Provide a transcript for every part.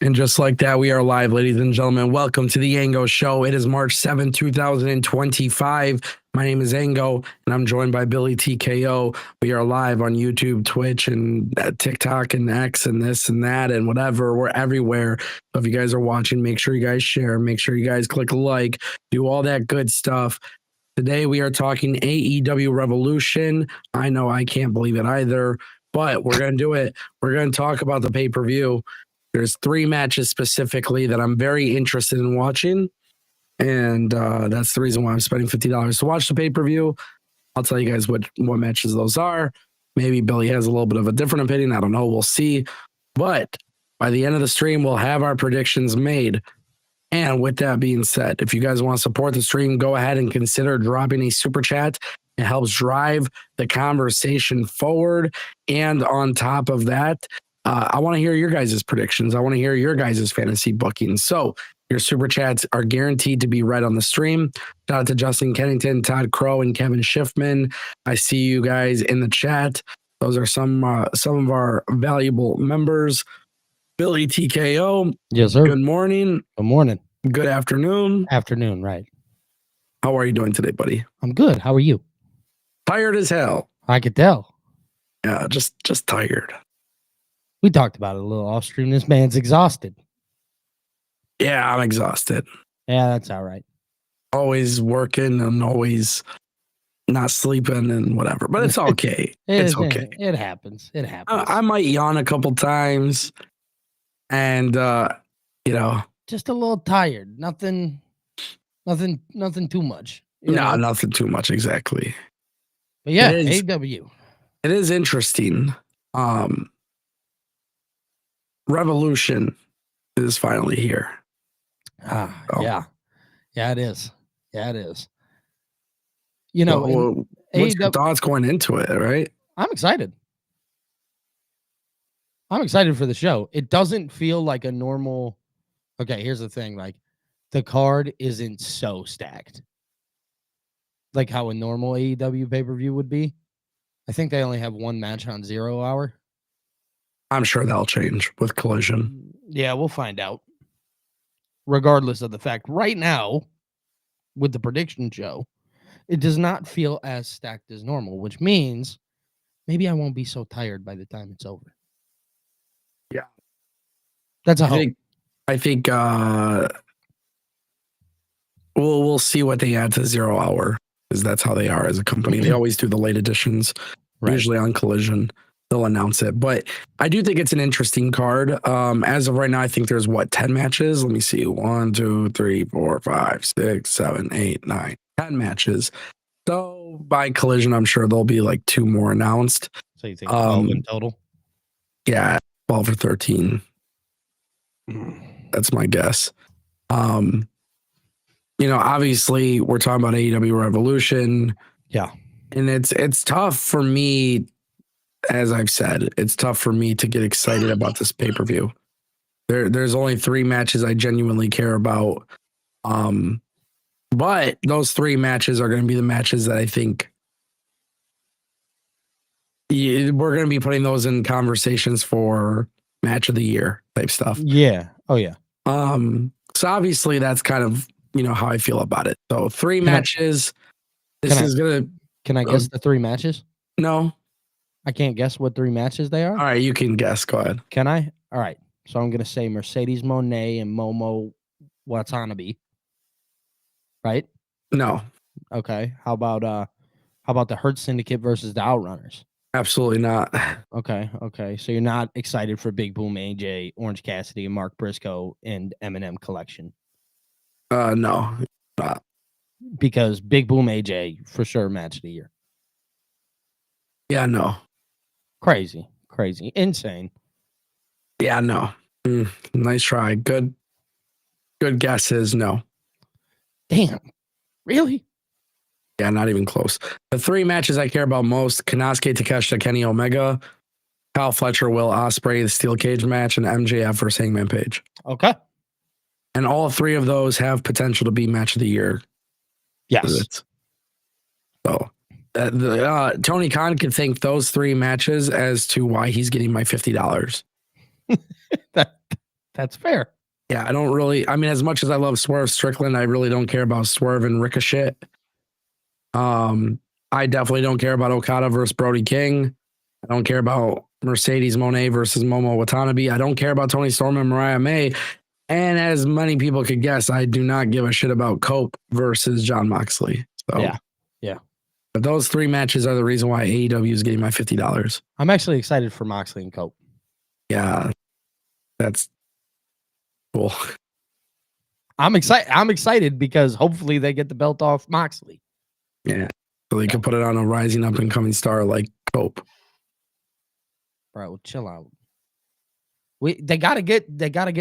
And just like that, we are live, ladies and gentlemen. Welcome to the Ango Show. It is March 7th, 2025. My name is Ango, and I'm joined by Billy TKO. We are live on YouTube, Twitch, and TikTok, and X, and this and that, and whatever. We're everywhere. So if you guys are watching, make sure you guys share. Make sure you guys click like, do all that good stuff. Today, we are talking AEW Revolution. I know I can't believe it either, but we're going to do it. We're going to talk about the pay-per-view. There's 3 matches specifically that I'm very interested in watching. And that's the reason why I'm spending $50 to watch the pay-per-view. I'll tell you guys what matches those are. Maybe Billy has a little bit of a different opinion. I don't know. We'll see. But by the end of the stream, we'll have our predictions made. And with that being said, if you guys want to support the stream, go ahead and consider dropping a super chat. It helps drive the conversation forward. And on top of that, I want to hear your guys' predictions. I want to hear your guys' fantasy bookings. So your super chats are guaranteed to be read on the stream. Shout out to Justin Kennington, Todd Crow, and Kevin Schiffman. I see you guys in the chat. Those are some of our valuable members. Billy TKO. Yes, sir. Good morning. Good morning. Good afternoon. Afternoon, right. How are you doing today, buddy? I'm good. How are you? Tired as hell. I could tell. Yeah, just tired. We talked about it a little off stream. This man's exhausted. Yeah, I'm exhausted. Yeah, that's all right. Always working and always not sleeping and whatever, but it's okay. It's okay. It happens. It happens. I might yawn a couple times and, just a little tired. Nothing too much. Nothing too much. Exactly. But yeah, AEW. It is interesting. Revolution is finally here. Yeah, it is. Yeah, it is. What's your thoughts going into it, right? I'm excited. I'm excited for the show. It doesn't feel like a normal. Okay, here's the thing. Like, the card isn't so stacked. Like how a normal AEW pay-per-view would be. I think they only have one match on 0 hour. I'm sure that'll change with Collision. Yeah, we'll find out. Regardless of the fact, right now, with the prediction show, it does not feel as stacked as normal, which means maybe I won't be so tired by the time it's over. Yeah. That's a hope. I think we'll see what they add to 0 hour, because that's how they are as a company. They always do the late editions, right. Usually on Collision. They'll announce it, but I do think it's an interesting card. As of right now, I think there's 10 matches. Let me see. 1, 2, 3, 4, 5, 6, 7, 8, 9, 10 matches. So by Collision, I'm sure there'll be like 2 more announced. So you think 12 in total? Yeah, 12 or 13. That's my guess. Obviously we're talking about AEW Revolution. Yeah. And it's tough for me. As I've said, it's tough for me to get excited about this pay-per-view. There's only 3 matches I genuinely care about. But those 3 matches are going to be the matches that I think we're going to be putting those in conversations for match of the year type stuff. Yeah. Oh yeah. So obviously that's kind of, how I feel about it. So 3 matches. Can I guess the 3 matches? No. I can't guess what 3 matches they are? All right, you can guess. Go ahead. Can I? All right. So I'm going to say Mercedes Moné and Momo Watanabe. Right? No. Okay. How about the Hurt Syndicate versus the Outrunners? Absolutely not. Okay. So you're not excited for Big Boom AJ, Orange Cassidy, and Mark Briscoe and Eminem Collection? No. Not. Because Big Boom AJ for sure match of the year. Yeah, no. Crazy, insane. Yeah, no. Nice try. Good guesses. No. Damn. Really? Yeah, not even close. The 3 matches I care about most: Konosuke Takeshita, Kenny Omega, Kyle Fletcher, Will Ospreay, the Steel Cage match, and MJF versus Hangman Page. Okay. And all 3 of those have potential to be match of the year. Yes. So Tony Khan can thank those 3 matches as to why he's getting my $50. That's That's fair. Yeah, I don't really. I mean, as much as I love Swerve Strickland, I really don't care about Swerve and Ricochet. I definitely don't care about Okada versus Brody King. I don't care about Mercedes Moné versus Momo Watanabe. I don't care about Tony Storm and Mariah May. And as many people could guess, I do not give a shit about Cope versus John Moxley. So Yeah. But those three matches are the reason why AEW is getting my $50. I'm actually excited for Moxley and Cope. Yeah, that's cool. I'm excited because hopefully they get the belt off Moxley. Yeah, so they could put it on a rising up and coming star like Cope. Bro, chill out. They gotta get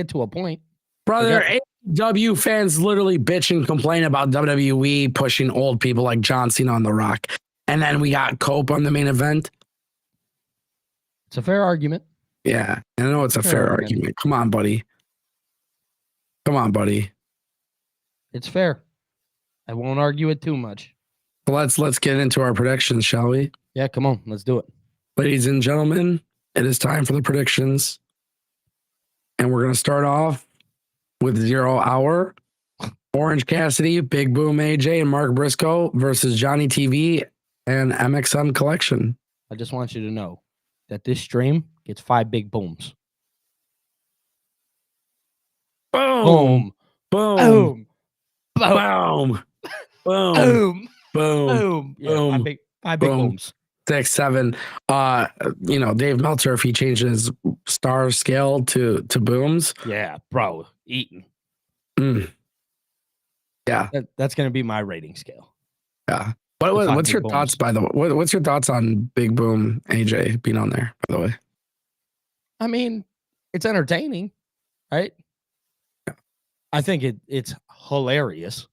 to a point. Brother, AEW fans literally bitch and complain about WWE pushing old people like John Cena on The Rock. And then we got Cope on the main event. It's a fair argument. Yeah, I know it's a fair argument. Come on, buddy. It's fair. I won't argue it too much. So let's get into our predictions, shall we? Yeah, come on. Let's do it. Ladies and gentlemen, it is time for the predictions. And we're going to start off with 0 Hour, Orange Cassidy, Big Boom AJ, and Mark Briscoe versus Johnny TV and MXM Collection. I just want you to know that this stream gets 5 big booms. Boom. Boom. Boom. Boom. Boom. Boom. Boom. Boom. Yeah, Boom. five big Boom. booms. 6, 7. Dave Meltzer, if he changes star scale to booms. Yeah, bro. Eating. Yeah. That's going to be my rating scale. Yeah. What's your thoughts, by the way? What's your thoughts on Big Boom AJ being on there, by the way? I mean, it's entertaining, right? Yeah. I think it's hilarious.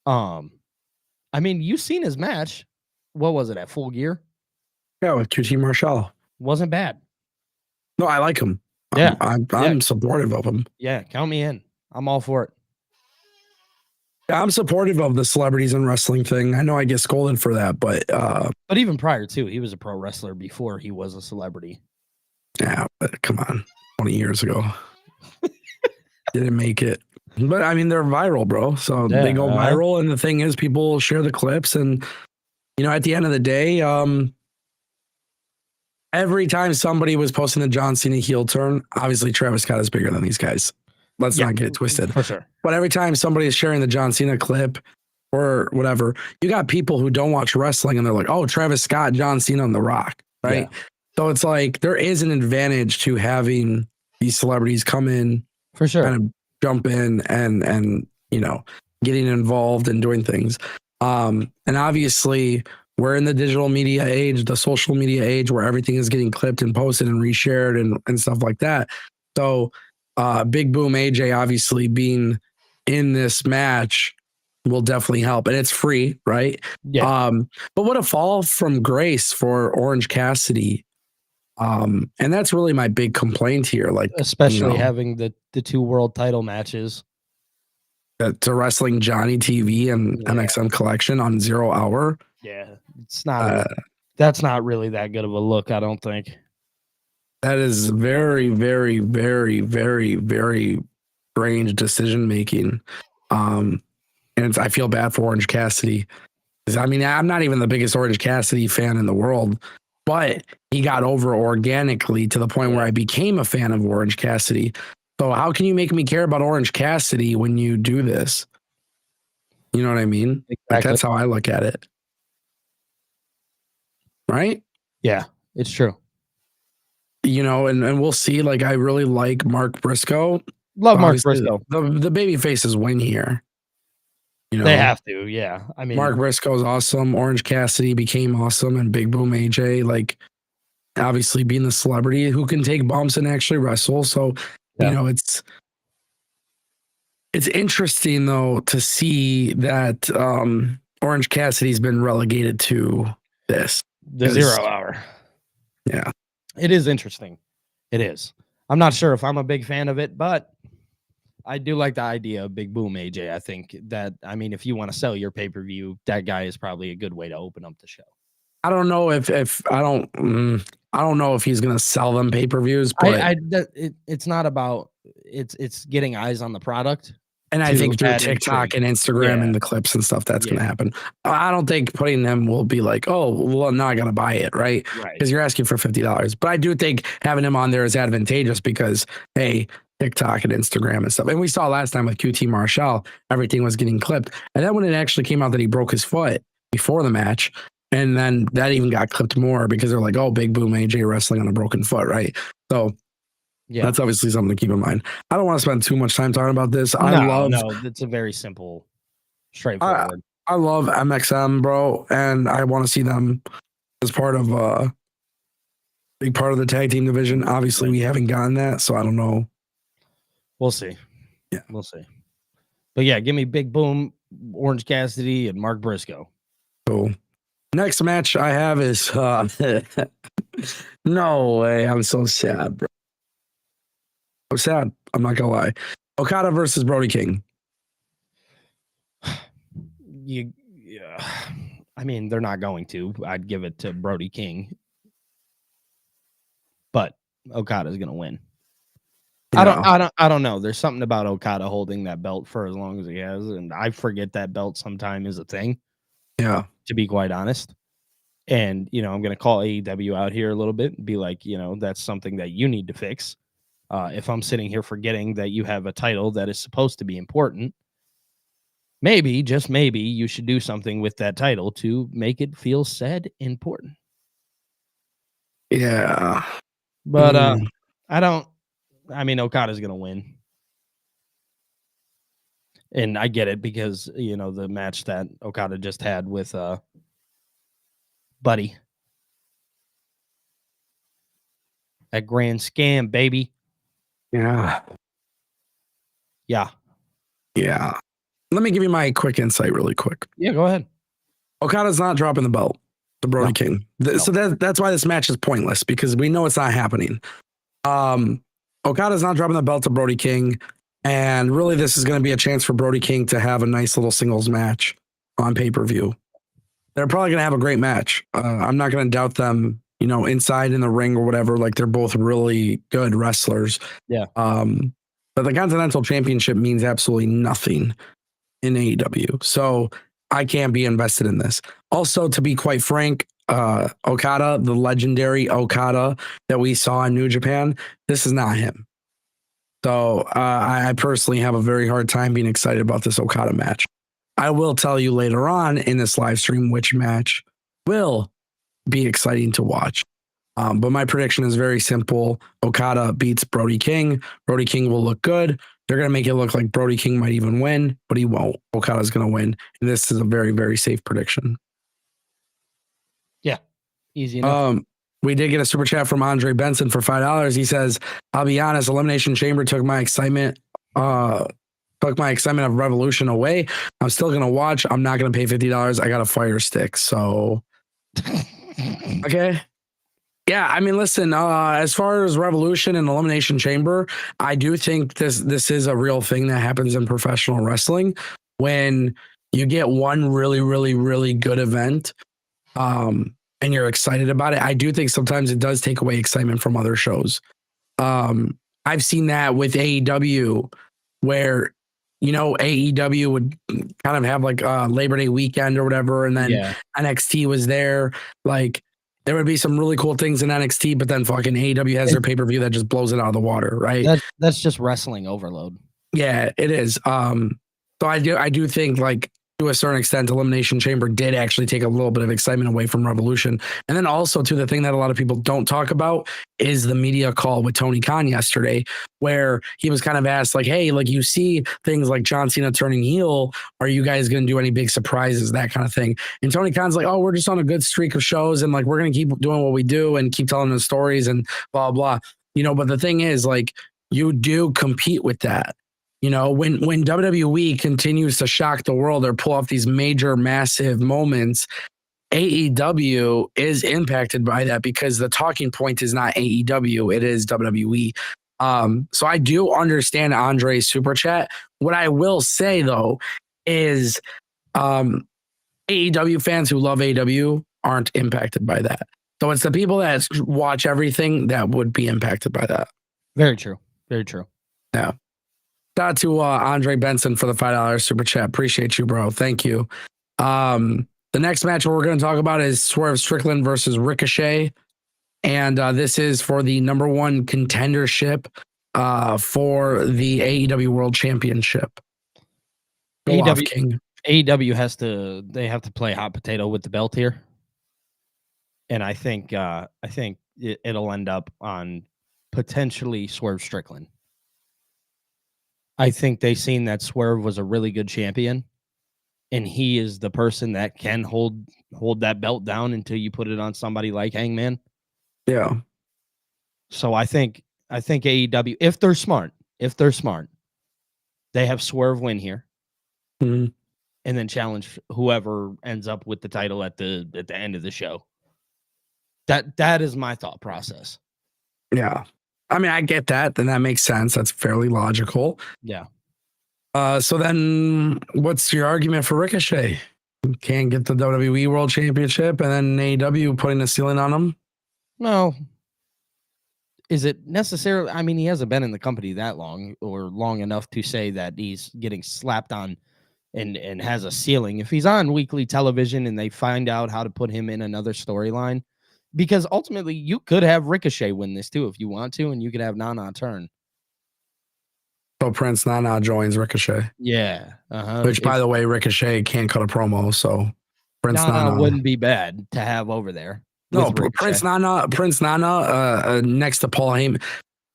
I mean, you've seen his match. What was it at Full Gear? Yeah, with QT Marshall. Wasn't bad. No, I like him. Yeah. I'm supportive of him. Yeah, count me in. I'm all for it. Yeah, I'm supportive of the celebrities in wrestling thing. I know I get scolded for that, but even prior to, he was a pro wrestler before he was a celebrity. Yeah, but come on, 20 years ago. Didn't make it. But I mean, they're viral, bro. So they go viral, and the thing is, people share the clips, and at the end of the day, every time somebody was posting the John Cena heel turn, obviously Travis Scott is bigger than these guys. Let's not get it twisted. For sure. But every time somebody is sharing the John Cena clip or whatever, you got people who don't watch wrestling and they're like, oh, Travis Scott, John Cena on The Rock, right? Yeah. So it's like there is an advantage to having these celebrities come in, for sure, kind of jump in and getting involved and doing things. And obviously, we're in the digital media age, the social media age, where everything is getting clipped and posted and reshared and stuff like that. So Big Boom AJ obviously being in this match will definitely help, and it's free, right? Yeah. But what a fall from grace for Orange Cassidy. And that's really my big complaint here. Like, especially having the 2 world title matches. To wrestling Johnny TV and MXM Collection on 0 Hour. Yeah, it's not. That's not really that good of a look, I don't think. That is very, very, very, very, very strange decision making. And I feel bad for Orange Cassidy. I mean, I'm not even the biggest Orange Cassidy fan in the world, but he got over organically to the point where I became a fan of Orange Cassidy. So how can you make me care about Orange Cassidy when you do this? You know what I mean? Exactly. Like, that's how I look at it. Right? Yeah, it's true. And we'll see. Like, I really like Mark Briscoe. Love Mark Briscoe. The baby faces win here. They have to, yeah. I mean, Mark Briscoe's awesome. Orange Cassidy became awesome, and Big Boom AJ, like, obviously being the celebrity who can take bumps and actually wrestle. So, it's interesting though to see that Orange Cassidy's been relegated to this. The 0 Hour. Yeah. It is interesting. It is. I'm not sure if I'm a big fan of it, but I do like the idea of Big Boom AJ. I think that, I mean, if you want to sell your pay-per-view, that guy is probably a good way to open up the show. I don't know if I don't know if he's going to sell them pay-per-views, but it's not about it's getting eyes on the product. And I think through add TikTok intrigue. and Instagram Yeah. and the clips and stuff, that's going to Yeah. happen. I don't think putting them will be like, oh, well, now I got to buy it, right? Right. Because you're asking for $50. But I do think having him on there is advantageous because, hey, TikTok and Instagram and stuff. And we saw last time with QT Marshall, everything was getting clipped. And then when it actually came out that he broke his foot before the match, and then that even got clipped more because they're like, oh, Big Boom AJ wrestling on a broken foot, right? So Yeah. that's obviously something to keep in mind. I don't want to spend too much time talking about this. No, it's a very simple, straightforward. I love MXM, bro, and I want to see them as part of big part of the tag team division. Obviously, we haven't gotten that, so I don't know. We'll see. Yeah, we'll see. But yeah, give me Big Boom, Orange Cassidy, and Mark Briscoe. Cool. Next match I have is no way. I'm so sad, bro. I'm sad. I'm not gonna lie. Okada versus Brody King. I mean, they're not going to. I'd give it to Brody King, but Okada's gonna win. Yeah. I don't know. There's something about Okada holding that belt for as long as he has, and I forget that belt sometime is a thing. Yeah, to be quite honest. And I'm gonna call AEW out here a little bit and be like, that's something that you need to fix. If I'm sitting here forgetting that you have a title that is supposed to be important, maybe, just maybe, you should do something with that title to make it feel said important. Yeah. But I mean, Okada's going to win. And I get it because, the match that Okada just had with Buddy. That grand scam, baby. Yeah. Yeah. Yeah. Let me give you my quick insight really quick. Yeah, go ahead. Okada's not dropping the belt to Brody King. So that's why this match is pointless because we know it's not happening. Okada's not dropping the belt to Brody King. And really, this is going to be a chance for Brody King to have a nice little singles match on pay-per-view. They're probably going to have a great match. I'm not going to doubt them, inside in the ring or whatever. Like, they're both really good wrestlers. Yeah. But the Continental Championship means absolutely nothing in AEW. So I can't be invested in this. Also, to be quite frank, Okada, the legendary Okada that we saw in New Japan, this is not him. So I personally have a very hard time being excited about this Okada match. I will tell you later on in this live stream which match will be exciting to watch. But my prediction is very simple. Okada beats Brody King. Brody King will look good. They're going to make it look like Brody King might even win, but he won't. Okada's going to win. And this is a very, very safe prediction. Yeah. Easy enough. We did get a super chat from Andre Benson for $5. He says, I'll be honest, Elimination Chamber took my excitement of Revolution away. I'm still going to watch. I'm not going to pay $50. I got a Fire Stick. So, okay. Yeah, I mean, listen, as far as Revolution and Elimination Chamber, I do think this is a real thing that happens in professional wrestling when you get one really, really, really good event and you're excited about it. I do think sometimes it does take away excitement from other shows. I've seen that with AEW where, AEW would kind of have like Labor Day weekend or whatever. And then NXT was there. Like, there would be some really cool things in NXT, but then fucking AEW has their pay-per-view that just blows it out of the water, right? That's just wrestling overload. Yeah, it is. So I do think, like, to a certain extent, Elimination Chamber did actually take a little bit of excitement away from Revolution. And then also, to the thing that a lot of people don't talk about is the media call with Tony Khan yesterday, where he was kind of asked, like, hey, like, you see things like John Cena turning heel. Are you guys going to do any big surprises, that kind of thing? And Tony Khan's like, oh, we're just on a good streak of shows. And, like, we're going to keep doing what we do and keep telling the stories and blah, blah. But the thing is, like, you do compete with that. When WWE continues to shock the world or pull off these major, massive moments, AEW is impacted by that because the talking point is not AEW, it is WWE. So I do understand Andre's super chat. What I will say, though, is AEW fans who love AEW aren't impacted by that. So it's the people that watch everything that would be impacted by that. Very true. Very true. Yeah. Shout out to Andre Benson for the $5 super chat. Appreciate you, bro. Thank you. The next match we're going to talk about is Swerve Strickland versus Ricochet. And this is for the #1 contendership for the AEW World Championship. Go off, King. AEW have to play hot potato with the belt here. And I think it'll end up on potentially Swerve Strickland. I think they seen that Swerve was a really good champion, and he is the person that can hold that belt down until you put it on somebody like Hangman. Yeah. So I think AEW, if they're smart, they have Swerve win here, Mm-hmm. and then challenge whoever ends up with the title at the end of the show. That is my thought process. Yeah. I mean, I get that. Then that makes sense. That's fairly logical. Yeah. So then what's your argument for Ricochet? Can't get the WWE World Championship and then AEW putting a ceiling on him? No. Is it necessarily? I mean, he hasn't been in the company that long or long enough to say that he's getting slapped on and has a ceiling. If he's on weekly television and they find out how to put him in another storyline, because ultimately you could have Ricochet win this too if you want to, and you could have Nana turn. So Prince Nana joins Ricochet. Yeah. Which, by the way, Ricochet can't cut a promo, so Prince Nana wouldn't be bad to have over there. No, Prince Nana next to Paul Heyman.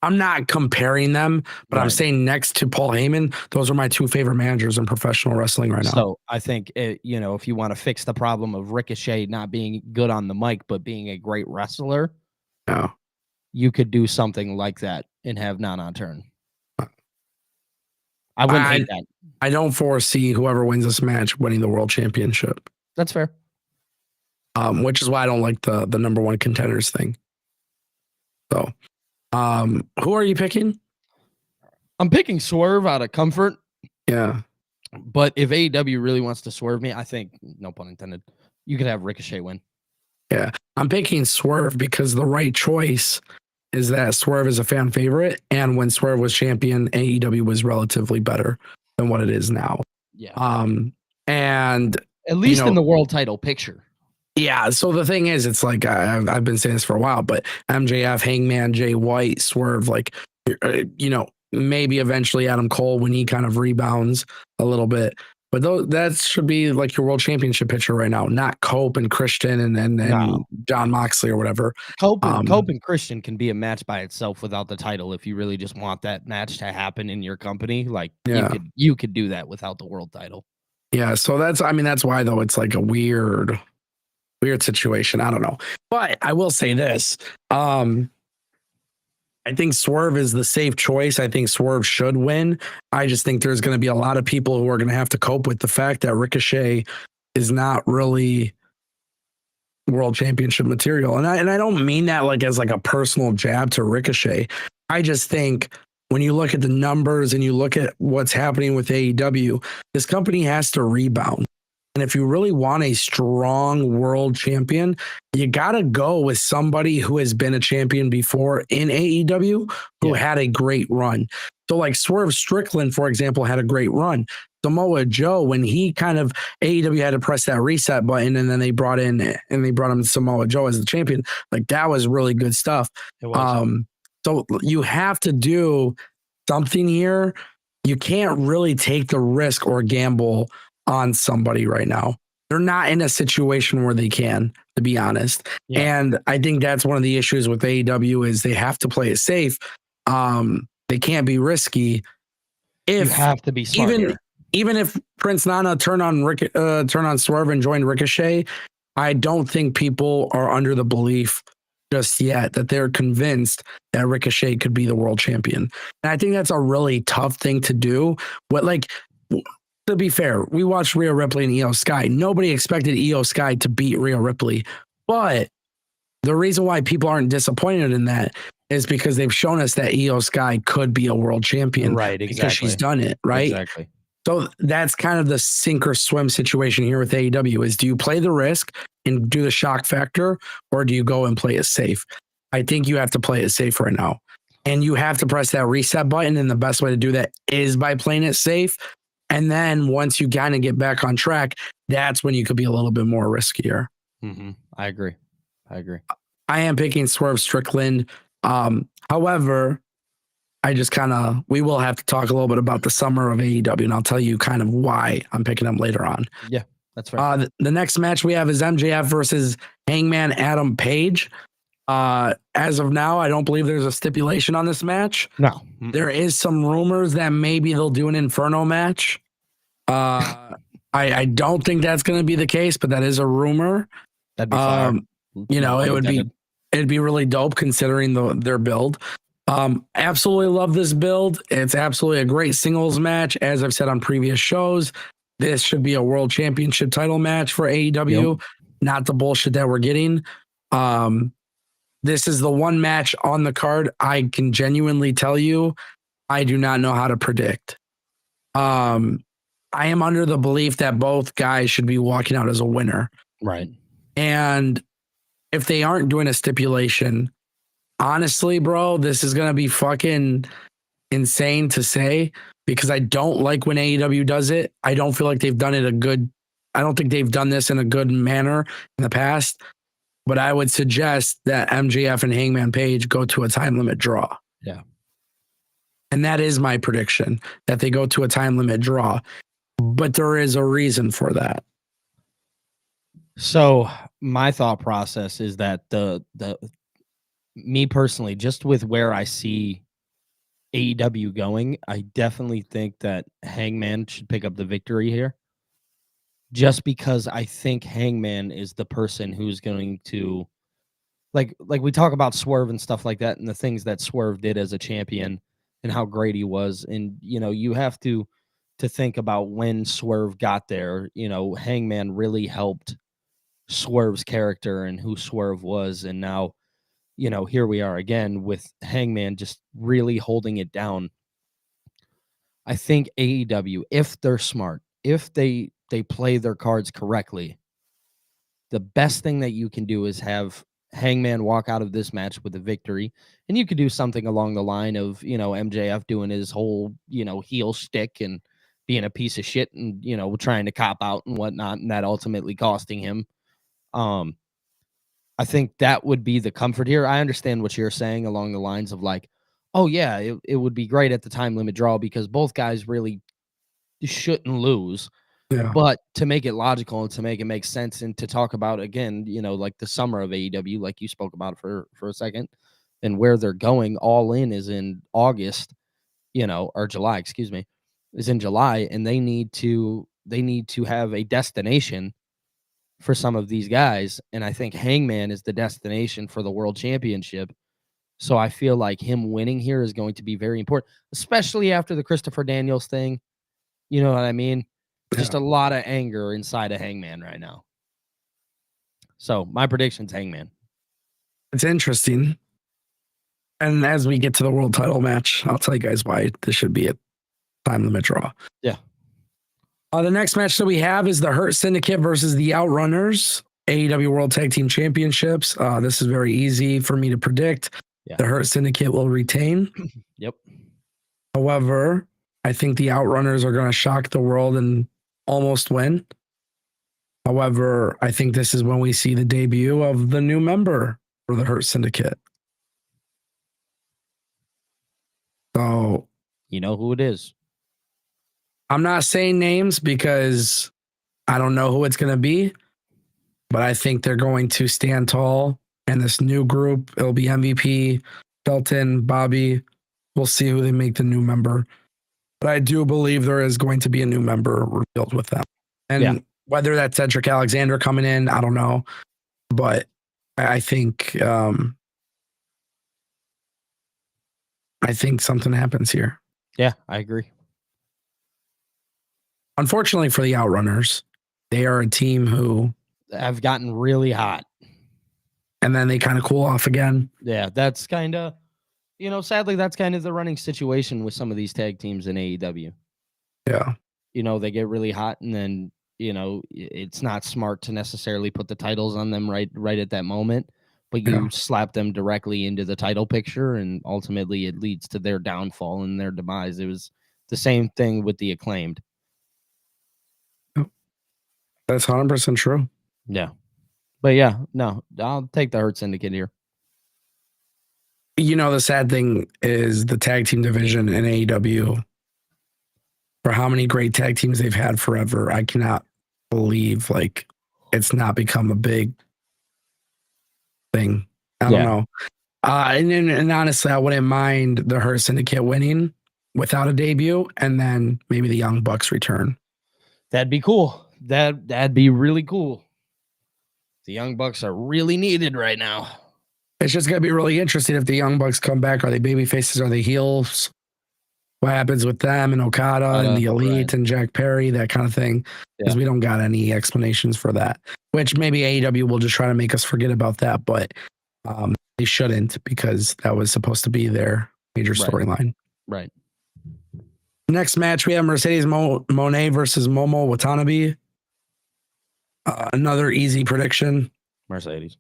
I'm not comparing them, but I'm saying next to Paul Heyman, those are my two favorite managers in professional wrestling right now. So I think, if you want to fix the problem of Ricochet not being good on the mic, but being a great wrestler, you could do something like that and have Nana turn. I wouldn't hate that. I don't foresee whoever wins this match winning the world championship. That's fair. Which is why I don't like the #1 contenders thing. So, who are you picking? I'm picking Swerve out of comfort. Yeah. But if AEW really wants to swerve me, I think, no pun intended, you could have Ricochet win. Yeah. I'm picking Swerve because the right choice is that Swerve is a fan favorite. And when Swerve was champion, AEW was relatively better than what it is now. Yeah. And at least in the world title picture. Yeah. So the thing is, it's like, I've been saying this for a while, but MJF, Hangman, Jay White, Swerve, like, maybe eventually Adam Cole when he kind of rebounds a little bit. But that should be like your world championship picture right now, not Cope and Christian and John Moxley or whatever. Cope and Christian can be a match by itself without the title if you really just want that match to happen in your company. Like, you could do that without the world title. Yeah. So that's why though it's like a weird situation. I don't know. But I will say this. I think Swerve is the safe choice. I think Swerve should win. I just think there's going to be a lot of people who are going to have to cope with the fact that Ricochet is not really world championship material. And I don't mean that like as like a personal jab to Ricochet. I just think when you look at the numbers and you look at what's happening with AEW, this company has to rebound. And if you really want a strong world champion, you got to go with somebody who has been a champion before in AEW who had a great run. So like Swerve Strickland, for example, had a great run. Samoa Joe, when he kind of AEW had to press that reset button and then they brought him Samoa Joe as the champion. Like that was really good stuff. It was. So you have to do something here. You can't really take the risk or gamble on somebody right now. They're not in a situation where they can, to be honest. Yeah. And I think that's one of the issues with AEW is they have to play it safe. They can't be risky. If you have to be smart even if Prince Nana turn on Swerve and join Ricochet, I don't think people are under the belief just yet that they're convinced that Ricochet could be the world champion. And I think that's a really tough thing to do. To be fair, we watched Rhea Ripley and Io Sky. Nobody expected Io Sky to beat Rhea Ripley. But the reason why people aren't disappointed in that is because they've shown us that Io Sky could be a world champion. Right, exactly. Because she's done it, right? Exactly. So that's kind of the sink or swim situation here with AEW is do you play the risk and do the shock factor or do you go and play it safe? I think you have to play it safe right now. and you have to press that reset button. And the best way to do that is by playing it safe. And then once you kind of get back on track, that's when you could be a little bit more riskier. I agree. I am picking Swerve Strickland. However, we will have to talk a little bit about the summer of AEW, and I'll tell you kind of why I'm picking them later on. Yeah, that's right. The next match we have is MJF versus Hangman Adam Page. As of now, I don't believe there's a stipulation on this match. No. There is some rumors that maybe they'll do an Inferno match. I don't think that's going to be the case, but that is a rumor. That'd be fire. It'd be really dope considering their build. Absolutely love this build. It's absolutely a great singles match. As I've said on previous shows, this should be a world championship title match for AEW, not the bullshit that we're getting. This is the one match on the card I can genuinely tell you I do not know how to predict. I am under the belief that both guys should be walking out as a winner. Right. And if they aren't doing a stipulation, honestly, bro, this is going to be fucking insane to say because I don't like when AEW does it. I don't feel like they've done it I don't think they've done this in a good manner in the past, but I would suggest that MJF and Hangman Page go to a time limit draw. Yeah. And that is my prediction, that they go to a time limit draw, but there is a reason for that. So my thought process is that me personally, just with where I see AEW going, I definitely think that Hangman should pick up the victory here. Just because I think Hangman is the person who's going to, like we talk about Swerve and stuff like that, and the things that Swerve did as a champion and how great he was, and you have to think about when Swerve got there. Hangman really helped Swerve's character and who Swerve was, and now here we are again with Hangman just really holding it down. I think AEW, if they're smart, if they play their cards correctly, the best thing that you can do is have Hangman walk out of this match with a victory. And you could do something along the line of, MJF doing his whole, heel shtick and being a piece of shit and, trying to cop out and whatnot, and that ultimately costing him. I think that would be the comfort here. I understand what you're saying along the lines of like, oh yeah, it would be great at the time limit draw because both guys really shouldn't lose. Yeah. But to make it logical and to make it make sense and to talk about again, like the summer of AEW, like you spoke about for a second, and where they're going all in is in August, or July, excuse me, is in July, and they need to have a destination for some of these guys, and I think Hangman is the destination for the world championship. So I feel like him winning here is going to be very important, especially after the Christopher Daniels thing. You know what I mean? Just a lot of anger inside of Hangman right now. So my prediction's Hangman. It's interesting. And as we get to the world title match, I'll tell you guys why this should be a time limit draw. Yeah. The next match that we have is the Hurt Syndicate versus the Outrunners, AEW World Tag Team Championships. This is very easy for me to predict. Yeah. The Hurt Syndicate will retain. Yep. However, I think the Outrunners are going to shock the world and almost win. However, I think this is when we see the debut of the new member for the Hurt Syndicate. So, you know who it is. I'm not saying names because I don't know who it's going to be, but I think they're going to stand tall. And this new group, it'll be MVP, Shelton, Bobby. We'll see who they make the new member. But I do believe there is going to be a new member revealed with them. And whether that's Cedric Alexander coming in, I don't know. But I think something happens here. Yeah, I agree. Unfortunately for the Outrunners, they are a team who have gotten really hot. And then they kind of cool off again. Yeah, that's kind of, sadly, that's kind of the running situation with some of these tag teams in AEW. Yeah. They get really hot and then, it's not smart to necessarily put the titles on them right at that moment. but Yeah. you slap them directly into the title picture, and ultimately it leads to their downfall and their demise. It was the same thing with the Acclaimed. That's 100% true. Yeah. But yeah, no, I'll take the Hurt Syndicate here. You know, the sad thing is the tag team division in AEW, for how many great tag teams they've had forever, I cannot believe like it's not become a big thing. I don't know. And honestly, I wouldn't mind the Hurt Syndicate winning without a debut, and then maybe the Young Bucks return. That'd be cool. That'd be really cool. The Young Bucks are really needed right now. It's just gonna be really interesting if the Young Bucks come back. Are they baby faces? Are they heels? What happens with them and Okada and the Elite and Jack Perry, that kind of thing? Because we don't got any explanations for that. Which maybe AEW will just try to make us forget about that, but they shouldn't, because that was supposed to be their major storyline. Right. Next match, we have Mercedes Moné versus Momo Watanabe. Another easy prediction. Mercedes,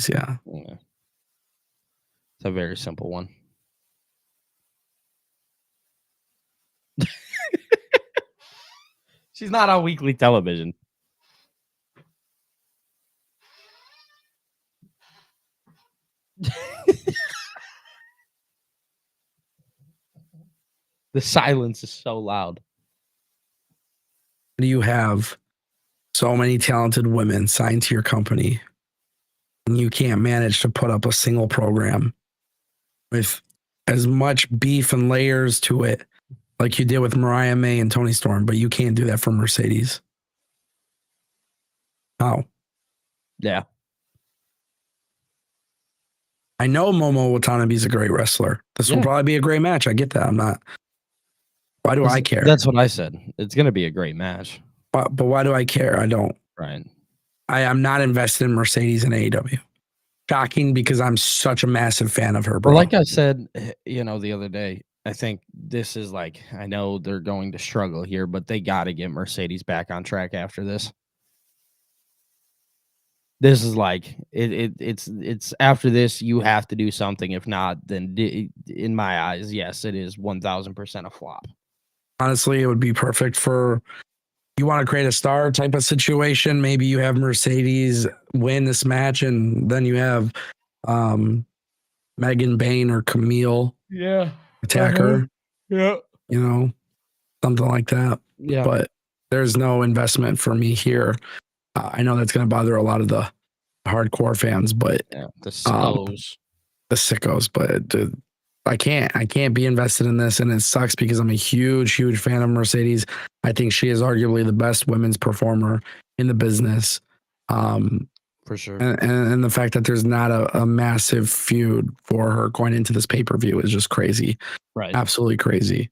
yeah. It's a very simple one. She's not on weekly television. The silence is so loud. You have so many talented women signed to your company, and you can't manage to put up a single program with as much beef and layers to it like you did with Mariah May and Toni Storm, but you can't do that for Mercedes. How? Yeah. I know Momo Watanabe is a great wrestler. This will probably be a great match. I get that. I'm not. Why do I care? That's what I said. It's going to be a great match. But why do I care? I don't. Right. I am not invested in Mercedes and AEW. Shocking, because I'm such a massive fan of her, bro. Well, like I said, the other day, I think this is like, I know they're going to struggle here, but they got to get Mercedes back on track after this. This is like it's after this, you have to do something. If not, then in my eyes, yes, it is 1000% a flop. Honestly, it would be perfect for, you want to create a star type of situation. Maybe you have Mercedes win this match, and then you have Megan Bain or Camille attack her. Yeah. Something like that. Yeah. But there's no investment for me here. I know that's going to bother a lot of the hardcore fans, but the sickos. But dude, I can't be invested in this, and it sucks because I'm a huge fan of Mercedes. I think she is arguably the best women's performer in the business. For sure. And the fact that there's not a massive feud for her going into this pay-per-view is just crazy. Right. Absolutely crazy.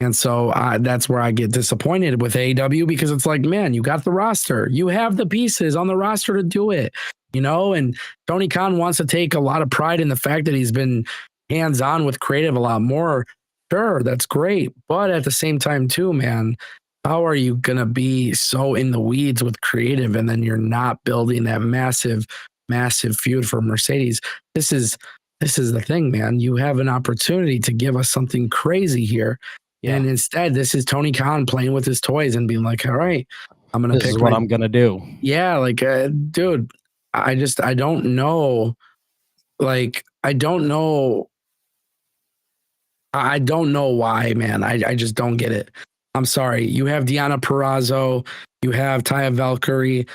And so that's where I get disappointed with AEW, because it's like, man, you got the roster. You have the pieces on the roster to do it, and Tony Khan wants to take a lot of pride in the fact that he's been hands-on with creative a lot more. Sure, that's great. But at the same time too, man, how are you going to be so in the weeds with creative and then you're not building that massive feud for Mercedes? This is the thing, man. You have an opportunity to give us something crazy here. Yeah. And instead, this is Tony Khan playing with his toys and being like, all right, I'm going to pick what I'm going to do. Yeah. Like, dude, I don't know. Like, I don't know why, man. I just don't get it. I'm sorry. You have Deonna Purrazzo. You have Taya Valkyrie.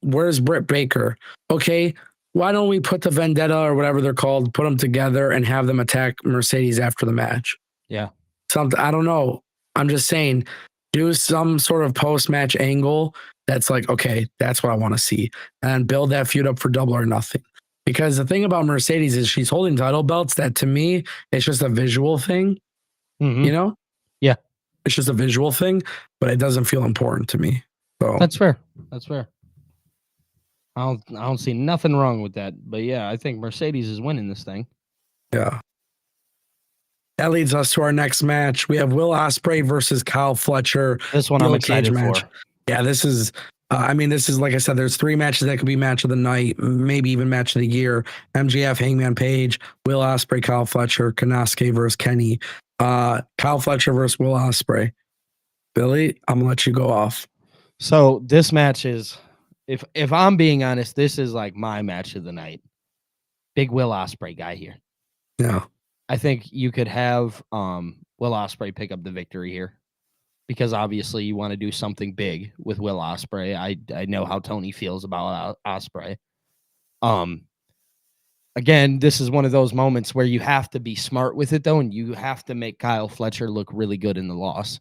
Where's Britt Baker? Okay, why don't we put the Vendetta or whatever they're called, put them together and have them attack Mercedes after the match? Yeah. Something, I don't know. I'm just saying, do some sort of post-match angle that's like, okay, that's what I want to see. And build that feud up for Double or Nothing. Because the thing about Mercedes is she's holding title belts that, to me, it's just a visual thing. Mm-hmm. Yeah. It's just a visual thing, but it doesn't feel important to me. So That's fair. I don't see nothing wrong with that. But yeah, I think Mercedes is winning this thing. Yeah. That leads us to our next match. We have Will Ospreay versus Kyle Fletcher. This one I'm excited for. Yeah, this is I mean, this is like I said, there's 3 matches that could be match of the night, maybe even match of the year. MJF, Hangman Page, Will Ospreay, Kyle Fletcher, Kanosuke versus Kenny. Kyle Fletcher versus Will Ospreay. Billy, I'm gonna let you go off. So this match is, if I'm being honest, this is like my match of the night. Big Will Ospreay guy here. Yeah. I think you could have Will Ospreay pick up the victory here, because obviously you want to do something big with Will Ospreay. I know how Tony feels about Ospreay. Again, this is one of those moments where you have to be smart with it though, and you have to make Kyle Fletcher look really good in the loss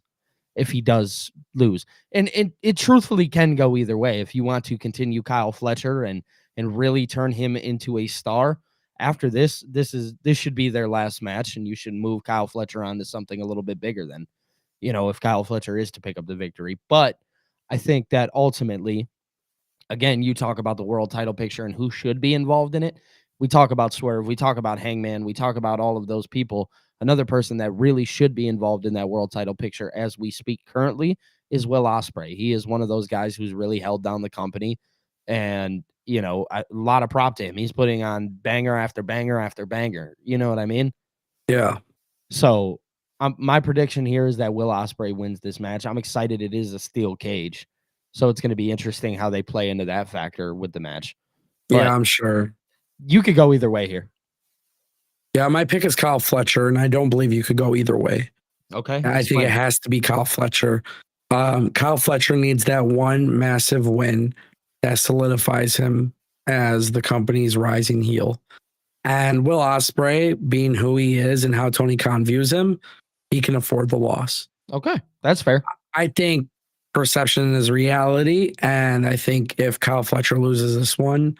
if he does lose. And it truthfully can go either way. If you want to continue Kyle Fletcher and really turn him into a star after this should be their last match, and you should move Kyle Fletcher on to something a little bit bigger than, if Kyle Fletcher is to pick up the victory. But I think that ultimately, again, you talk about the world title picture and who should be involved in it. We talk about Swerve, we talk about Hangman, we talk about all of those people. Another person that really should be involved in that world title picture as we speak currently is Will Ospreay. He is one of those guys who's really held down the company, and a lot of prop to him. He's putting on banger after banger after banger. You know what I mean? Yeah. So my prediction here is that Will Ospreay wins this match. I'm excited. It is a steel cage, so it's going to be interesting how they play into that factor with the match. But yeah, I'm sure. You could go either way here. Yeah, my pick is Kyle Fletcher, and I don't believe you could go either way. Okay. I think it has to be Kyle Fletcher. Kyle Fletcher needs that one massive win that solidifies him as the company's rising heel. And Will Ospreay, being who he is and how Tony Khan views him, he can afford the loss. Okay, that's fair. I think perception is reality, and I think if Kyle Fletcher loses this one,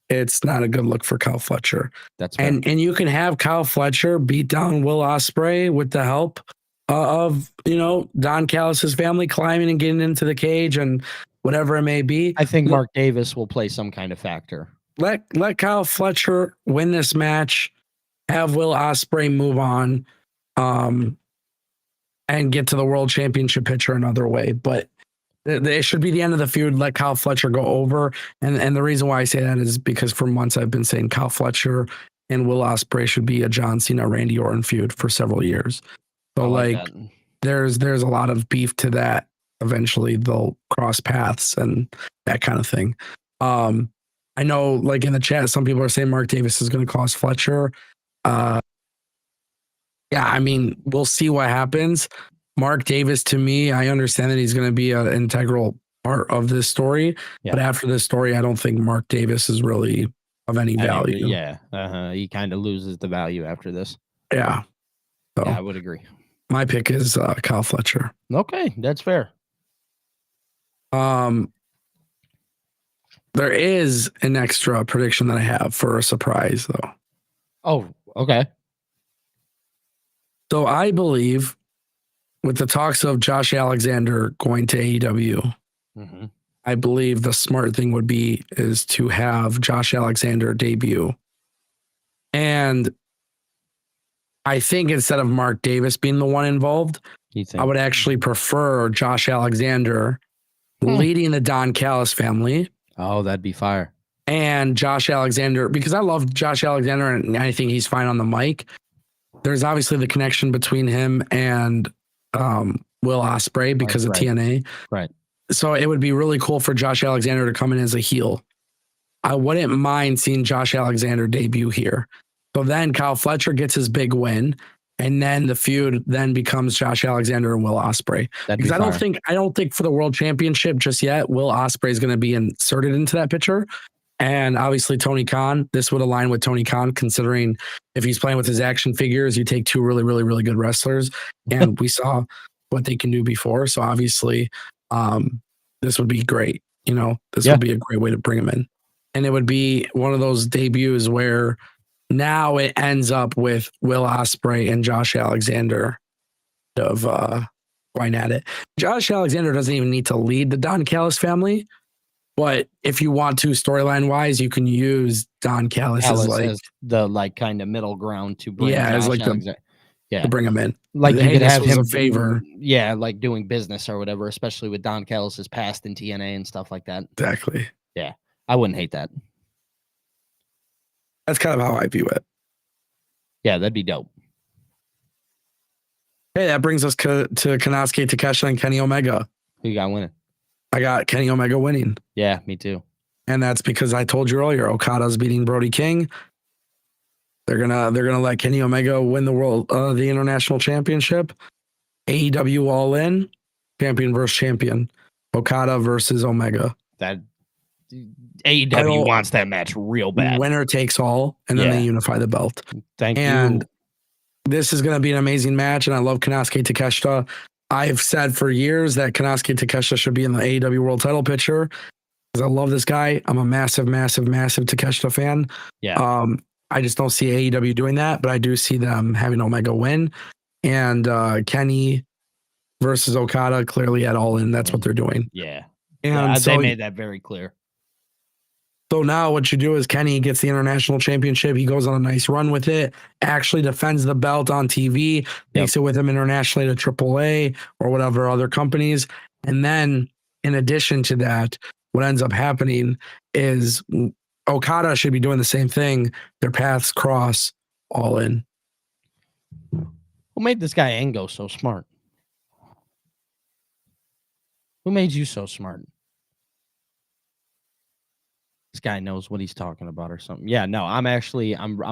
it's not a good look for Kyle Fletcher. That's fair. And you can have Kyle Fletcher beat down Will Ospreay with the help of Don Callis' family climbing and getting into the cage and whatever it may be. I think Mark Davis will play some kind of factor. Let Kyle Fletcher win this match, have Will Ospreay move on, and get to the world championship picture another way. But it should be the end of the feud. Let Kyle Fletcher go over. And the reason why I say that is because for months I've been saying Kyle Fletcher and Will Ospreay should be a John Cena, Randy Orton feud for several years. So there's a lot of beef to that. Eventually they'll cross paths and that kind of thing. I know, like in the chat, some people are saying Mark Davis is going to cost Fletcher. Yeah, I mean, we'll see what happens. Mark Davis, to me, I understand that he's going to be an integral part of this story. Yeah. But after this story, I don't think Mark Davis is really of any value. He kind of loses the value after this. Yeah. So yeah, I would agree. My pick is Kyle Fletcher. Okay, that's fair. There is an extra prediction that I have for a surprise, though. Oh, okay. So I believe with the talks of Josh Alexander going to AEW, I believe the smart thing would be is to have Josh Alexander debut. And I think instead of Mark Davis being the one involved, I would actually prefer Josh Alexander leading the Don Callis family. Oh, that'd be fire. And Josh Alexander, because I love Josh Alexander and I think he's fine on the mic. There's obviously the connection between him and Will Ospreay because of TNA. Right. So it would be really cool for Josh Alexander to come in as a heel. I wouldn't mind seeing Josh Alexander debut here. So then Kyle Fletcher gets his big win, and then the feud then becomes Josh Alexander and Will Ospreay. Because I don't think for the world championship just yet, Will Ospreay is going to be inserted into that picture. And obviously Tony Khan, this would align with Tony Khan, considering if he's playing with his action figures, you take two really, really, really good wrestlers. And we saw what they can do before. So obviously this would be great. This would be a great way to bring him in. And it would be one of those debuts where now it ends up with Will Ospreay and Josh Alexander of going at it. Josh Alexander doesn't even need to lead the Don Callis family, but if you want to, storyline wise, you can use Don Callis as the kind of middle ground to bring. Yeah, as like Yeah. to bring him in. Like you Hey, could this have was him a favor. yeah, like doing business or whatever, especially with Don Callis' past in TNA and stuff like that. Exactly. Yeah. I wouldn't hate that. That's kind of how I view it. Yeah, that'd be dope. Hey, that brings us to Konosuke Takeshita and Kenny Omega. Who you got winning? I got Kenny Omega winning. Yeah, me too. And that's because I told you earlier, Okada's beating Brody King. They're gonna let Kenny Omega win the international championship. AEW All In, champion versus champion. Okada versus Omega. That AEW wants that match real bad. Winner takes all, and then they unify the belt. Thank and you. This is going to be an amazing match, and I love Konosuke Takeshita. I've said for years that Konosuke Takeshita should be in the AEW World Title picture because I love this guy. I'm a massive Takeshita fan. Yeah. I just don't see AEW doing that, but I do see them having Omega win, and Kenny versus Okada clearly at All In. That's what they're doing. Yeah. And they made that very clear. So now what you do is Kenny gets the international championship. He goes on a nice run with it, actually defends the belt on TV, takes it with him internationally to AAA or whatever other companies. And then in addition to that, what ends up happening is Okada should be doing the same thing. Their paths cross. All In. Who made this guy Ango so smart? Who made you so smart? This guy knows what he's talking about or something. Yeah, no, I'm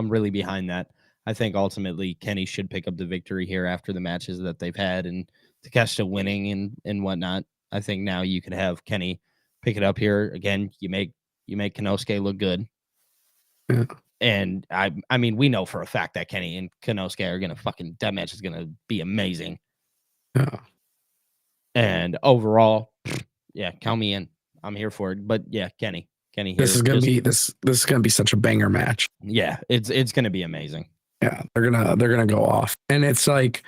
really behind that. I think ultimately Kenny should pick up the victory here after the matches that they've had and Takeshita winning and whatnot. I think now you could have Kenny pick it up here again. You make Konosuke look good. Yeah. And I mean, we know for a fact that Kenny and Konosuke are gonna that match is gonna be amazing. Yeah. And overall, yeah, count me in. I'm here for it. But yeah, Kenny here. This is gonna be such a banger match. Yeah, it's gonna be amazing. Yeah, they're gonna go off, and it's like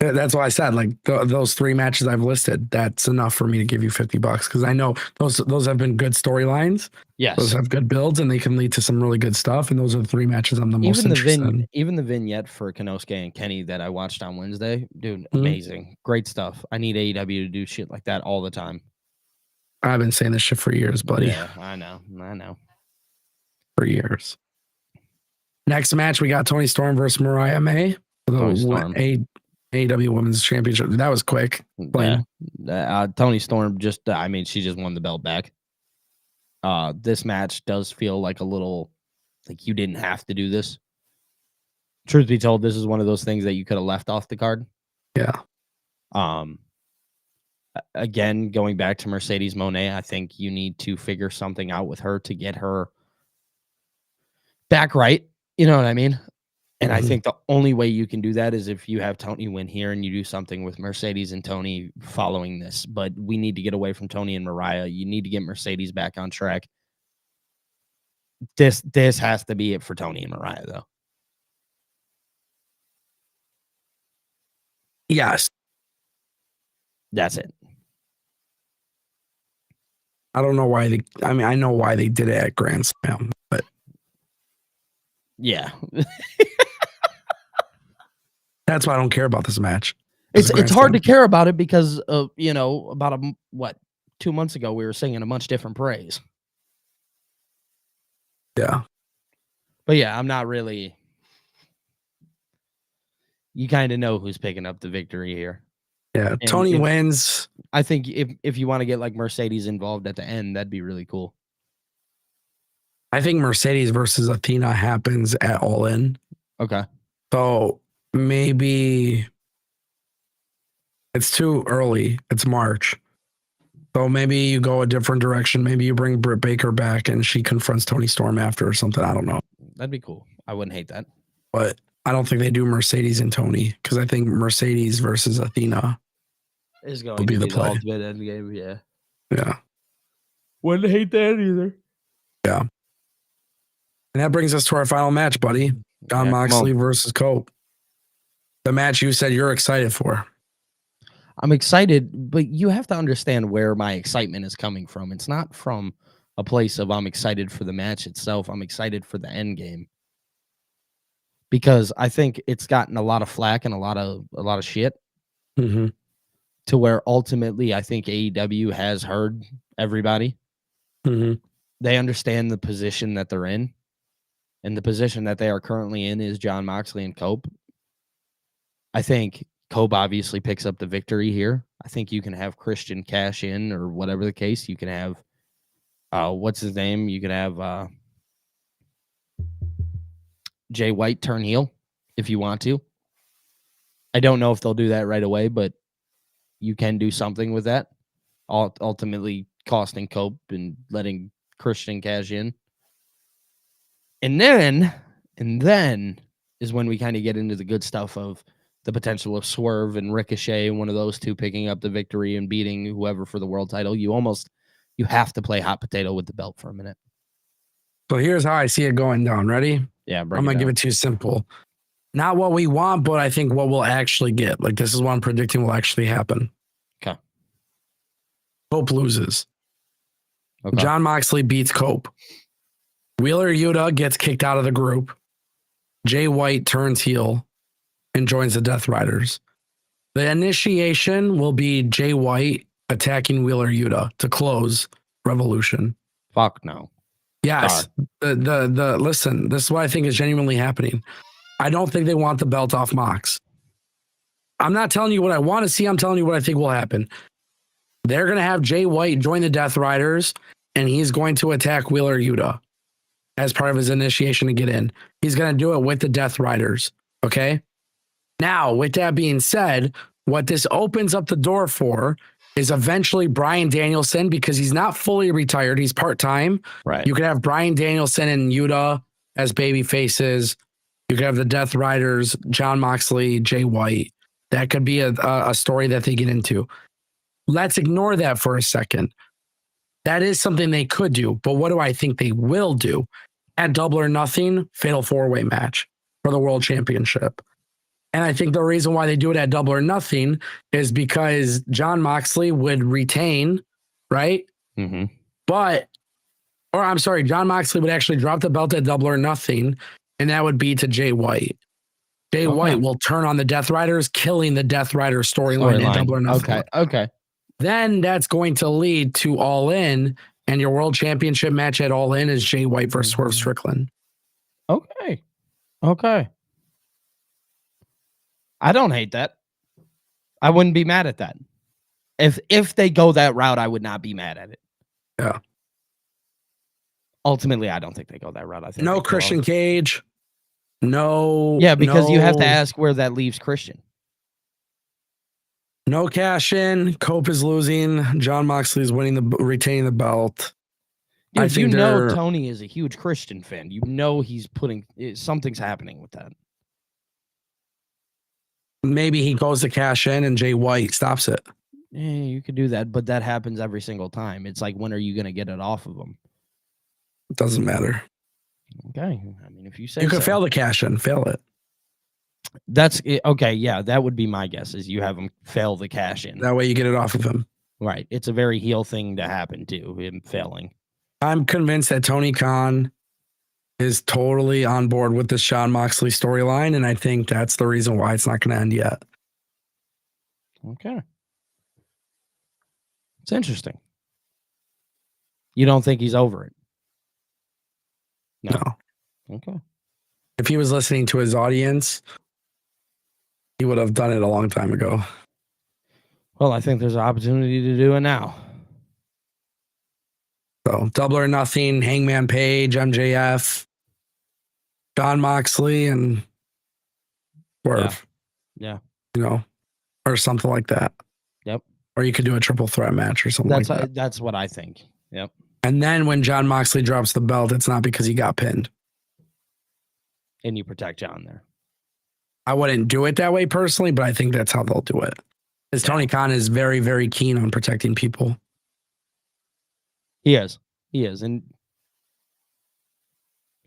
that's why I said like those three matches I've listed. That's enough for me to give you $50 because I know those have been good storylines. Yes, those have good builds, and they can lead to some really good stuff. And those are the three matches I'm the most interested in. Even the vignette for Konosuke and Kenny that I watched on Wednesday, dude, amazing, great stuff. I need AEW to do shit like that all the time. I've been saying this shit for years, buddy. Yeah, I know. For years. Next match, we got Toni Storm versus Mariah May. AEW Women's Championship. That was quick. Toni Storm she just won the belt back. This match does feel like a little like you didn't have to do this. Truth be told, this is one of those things that you could have left off the card. Yeah. Again, going back to Mercedes Moné, I think you need to figure something out with her to get her back right. You know what I mean? And I think the only way you can do that is if you have Toni win here and you do something with Mercedes and Toni following this. But we need to get away from Toni and Mariah. You need to get Mercedes back on track. This has to be it for Toni and Mariah, though. Yes. That's it. I don't know why I know why they did it at Grand Slam, but yeah. That's why I don't care about this match. It's hard to care about it because of, about 2 months ago we were singing a much different praise. Yeah. But yeah, I'm not really. You kind of know who's picking up the victory here. Yeah, and Toni wins. I think if you want to get like Mercedes involved at the end, that'd be really cool. I think Mercedes versus Athena happens at All In. Okay. So maybe it's too early. It's March. So maybe you go a different direction. Maybe you bring Britt Baker back and she confronts Toni Storm after or something. I don't know. That'd be cool. I wouldn't hate that. But I don't think they do Mercedes and Toni because I think Mercedes versus Athena is going to be the ultimate end game. Yeah. Yeah. Wouldn't hate that either. Yeah. And that brings us to our final match, buddy. Jon Moxley versus Cope. The match you said you're excited for. I'm excited, but you have to understand where my excitement is coming from. It's not from a place of I'm excited for the match itself. I'm excited for the end game. because I think it's gotten a lot of flack and a lot of shit Mm-hmm. to where ultimately I think AEW has heard everybody. Mm-hmm. They understand the position that they're in, and the position that they are currently in is John Moxley and Cope. I think Cope obviously picks up the victory here. I think you can have Christian cash in or whatever the case. You can have what's his name? You can have Jay White turn heel if you want to. I don't know if they'll do that right away, but you can do something with that. Ultimately costing Cope and letting Christian cash in. And then is when we kind of get into the good stuff of the potential of Swerve and Ricochet, one of those two picking up the victory and beating whoever for the world title. You have to play hot potato with the belt for a minute. So here's how I see it going down. Ready? Yeah, I'm gonna give it to you simple. Not what we want, but I think what we'll actually get. Like, this is what I'm predicting will actually happen. Okay. Cope loses. Okay. John Moxley beats Cope. Wheeler Yuta gets kicked out of the group. Jay White turns heel and joins the Death Riders. The initiation will be Jay White attacking Wheeler Yuta to close Revolution. Fuck no. Yes. The listen, this is what I think is genuinely happening. I don't think they want the belt off Mox. I'm not telling you what I want to see. I'm telling you what I think will happen. They're going to have Jay White join the Death Riders, and he's going to attack Wheeler Yuta as part of his initiation to get in. He's going to do it with the Death Riders. Okay. Now, with that being said, what this opens up the door for is eventually Bryan Danielson, because he's not fully retired. He's part-time. Right. You could have Bryan Danielson and Yuta as baby faces. You could have the Death Riders, John Moxley, Jay White. That could be a story that they get into. Let's ignore that for a second. That is something they could do, but what do I think they will do? At Double or Nothing, fatal four-way match for the World Championship. And I think the reason why they do it at Double or Nothing is because John Moxley would retain, right? Mm-hmm. John Moxley would actually drop the belt at Double or Nothing, and that would be to Jay White. Jay White will turn on the Death Riders, killing the Death Rider storyline at Double or Nothing. Okay. Then that's going to lead to All In, and your World Championship match at All In is Jay White versus Swerve Strickland. Okay. I don't hate that. I wouldn't be mad at that. If they go that route, I would not be mad at it. Yeah. Ultimately, I don't think they go that route. I think no Christian Cage. No. Yeah, because you have to ask where that leaves Christian. No cash in. Cope is losing. John Moxley is retaining the belt. Dude, I think Tony is a huge Christian fan. You know he's something's happening with that. Maybe he goes to cash in and Jay White stops it. Yeah, you could do that, but that happens every single time. It's like, when are you going to get it off of him? It doesn't matter. Okay. I mean, if you say you could fail the cash in, fail it. That's it. Okay. Yeah, that would be my guess, is you have him fail the cash in. That way you get it off of him. Right. It's a very heel thing to happen to him failing. I'm convinced that Tony Khan is totally on board with this John Moxley storyline, and I think that's the reason why it's not going to end yet. Okay. It's interesting. You don't think he's over it? No. Okay. If he was listening to his audience, he would have done it a long time ago. Well, I think there's an opportunity to do it now. So, Double or Nothing, Hangman Page, MJF, John Moxley, and Swerve. Yeah. You know, or something like that. Yep. Or you could do a triple threat match or something like that. That's what I think. Yep. And then when John Moxley drops the belt, it's not because he got pinned. And you protect John there. I wouldn't do it that way personally, but I think that's how they'll do it. Because Tony Khan is very, very keen on protecting people. He is. And,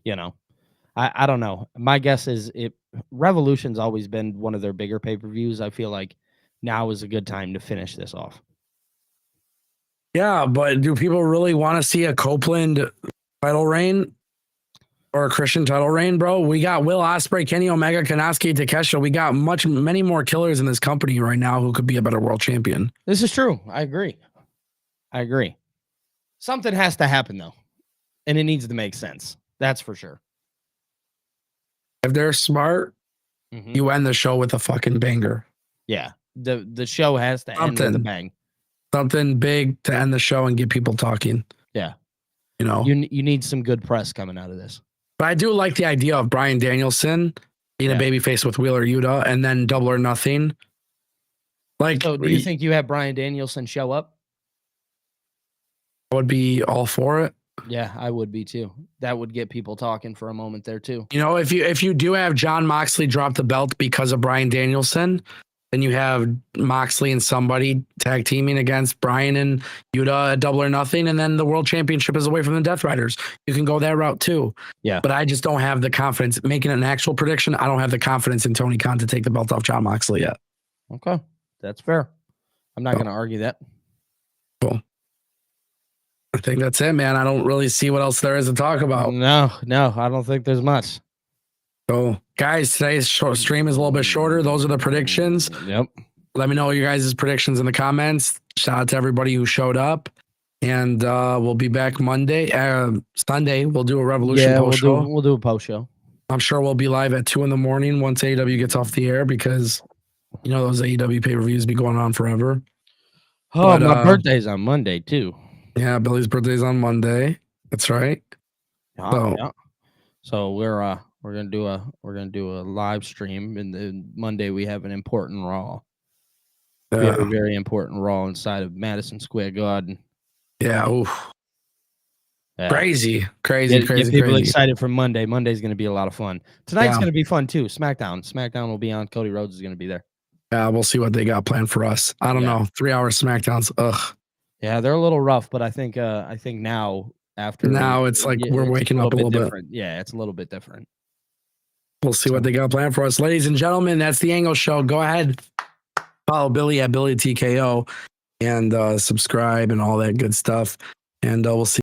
you know, I don't know. My guess is Revolution's always been one of their bigger pay-per-views. I feel like now is a good time to finish this off. Yeah, but do people really want to see a Copeland title reign? or a Christian title reign, bro. We got Will Ospreay, Kenny Omega, Kanasuke Takeshita. We got many more killers in this company right now who could be a better world champion. This is true. I agree. Something has to happen though, and it needs to make sense. That's for sure. If they're smart, you end the show with a fucking banger. Yeah, the show has to end with a bang. Something big to end the show and get people talking. Yeah, you know, you need some good press coming out of this. But I do like the idea of Bryan Danielson being a babyface with Wheeler Yuta and then Double or Nothing. Like, so do you think you have Bryan Danielson show up? I would be all for it. Yeah, I would be too. That would get people talking for a moment there too. You know, if you do have Jon Moxley drop the belt because of Bryan Danielson, then you have Moxley and somebody tag teaming against Bryan and Yuta at Double or Nothing, and then the world championship is away from the Death Riders. You can go that route too. Yeah. But I just don't have the confidence. Making an actual prediction, I don't have the confidence in Tony Khan to take the belt off Jon Moxley yet. Okay. That's fair. I'm not going to argue that. Cool. I think that's it, man. I don't really see what else there is to talk about. No, I don't think there's much. So, guys, today's stream is a little bit shorter. Those are the predictions. Yep. Let me know your guys' predictions in the comments. Shout out to everybody who showed up. And we'll be back Monday. Sunday, we'll do a Revolution post show. We'll do a post show. I'm sure we'll be live at 2 a.m. once AEW gets off the air because, you know, those AEW pay-per-views be going on forever. Oh, but, my birthday's on Monday, too. Yeah, Billy's birthday's on Monday. That's right. So we're gonna do a live stream, and then Monday we have an important Raw. Very, very important Raw inside of Madison Square Garden. Yeah. Oof. Yeah. Crazy. Get people excited for Monday. Monday's gonna be a lot of fun. Tonight's gonna be fun too. SmackDown will be on. Cody Rhodes is gonna be there. Yeah, we'll see what they got planned for us. I don't know. 3 hour SmackDowns. Ugh. Yeah, they're a little rough, but I think now it's like we're waking up a little bit. Yeah, it's a little bit different. We'll see what they got planned for us. Ladies and gentlemen, that's the Angle Show. Go ahead, follow Billy at BillyTKO and subscribe and all that good stuff. And we'll see.